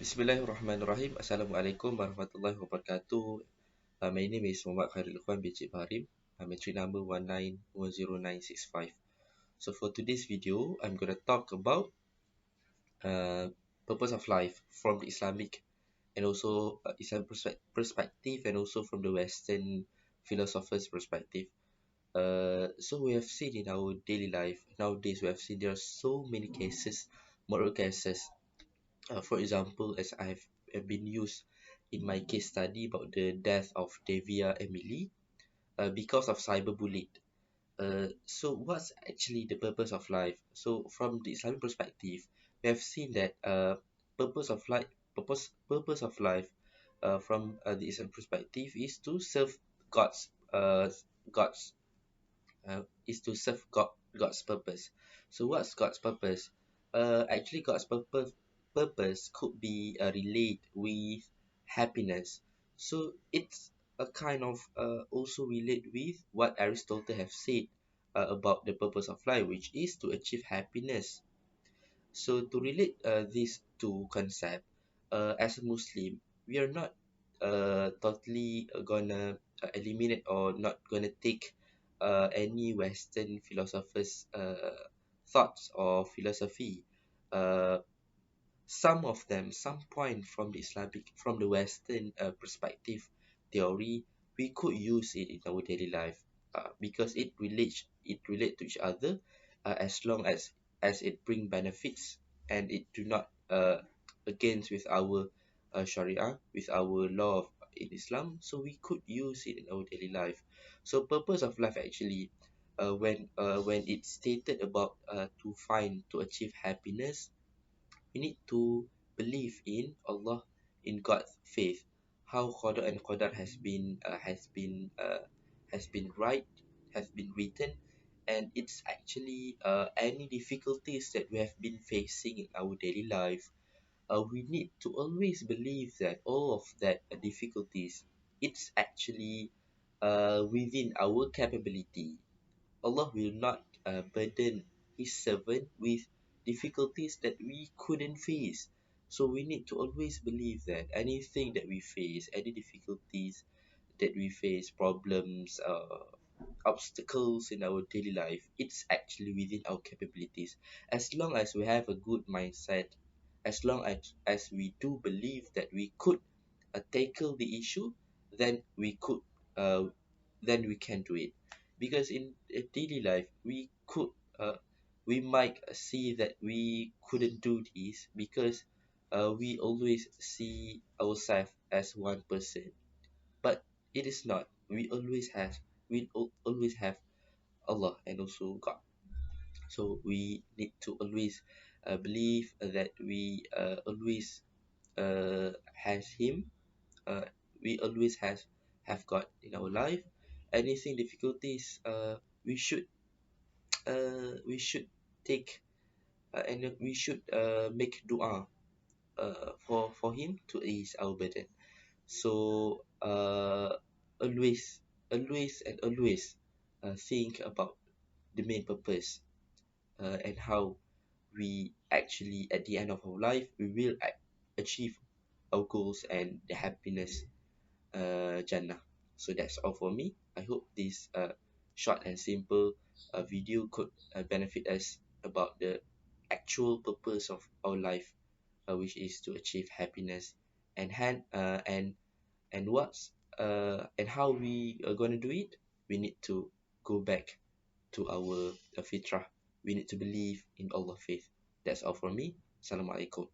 Bismillahirrahmanirrahim. Assalamualaikum warahmatullahi wabarakatuh. My name is Muhammad Khairul Ikhwan binti Baharim. Matric number 1910965. So for today's video, I'm going to talk about uh, purpose of life from the Islamic and also Islamic perspective, and also from the Western philosophers' perspective. So we have seen in our daily life nowadays, we have seen there are so many cases, moral cases. For example, as have been used in my case study about the death of Devia Emily because of cyberbullying. So what's actually the purpose of life? So from the Islamic perspective, we have seen that purpose of life, purpose of life, from the Islamic perspective is to serve God's God's is to serve God's purpose. So what's God's purpose? Actually, God's purpose could be relate with happiness. So it's a kind of also relate with what Aristotle have said about the purpose of life, which is to achieve happiness. So to relate these two concept, as a Muslim, we are not totally gonna eliminate or not gonna take any Western philosophers' thoughts or philosophy. Uh, some of them, some point from the Islamic, from the Western perspective theory, we could use it in our daily life because it relate to each other as long as it bring benefits and it do not against with our Sharia, with our law in Islam, so we could use it in our daily life. So purpose of life actually, when it's stated about to achieve happiness, we need to believe in Allah, in God's faith, how Qadar and Qadar has been right, has been written, and it's actually any difficulties that we have been facing in our daily life. We need to always believe that all of that difficulties, it's actually within our capability. Allah will not burden His servant with difficulties that we couldn't face. So we need to always believe that anything that we face, any difficulties that we face, problems, obstacles in our daily life, it's actually within our capabilities. As long as we have a good mindset, as long as we do believe that we could tackle the issue, then we could uh, then we can do it. Because in daily life, uh, we might see that we couldn't do this because we always see ourselves as one person, but it is not. We always have Allah and also God. So we need to always believe that we always has Him. uh, we always have God in our life. Anything difficulties, we should take and we should make dua for Him to ease our burden. So always think about the main purpose, and how we actually at the end of our life we will achieve our goals and the happiness, Jannah. So that's all for me. I hope this short and simple video could benefit us about the actual purpose of our life, which is to achieve happiness, and and how we are going to do it. We need to go back to our fitrah. We need to believe in Allah faith. That's all from me. Assalamualaikum.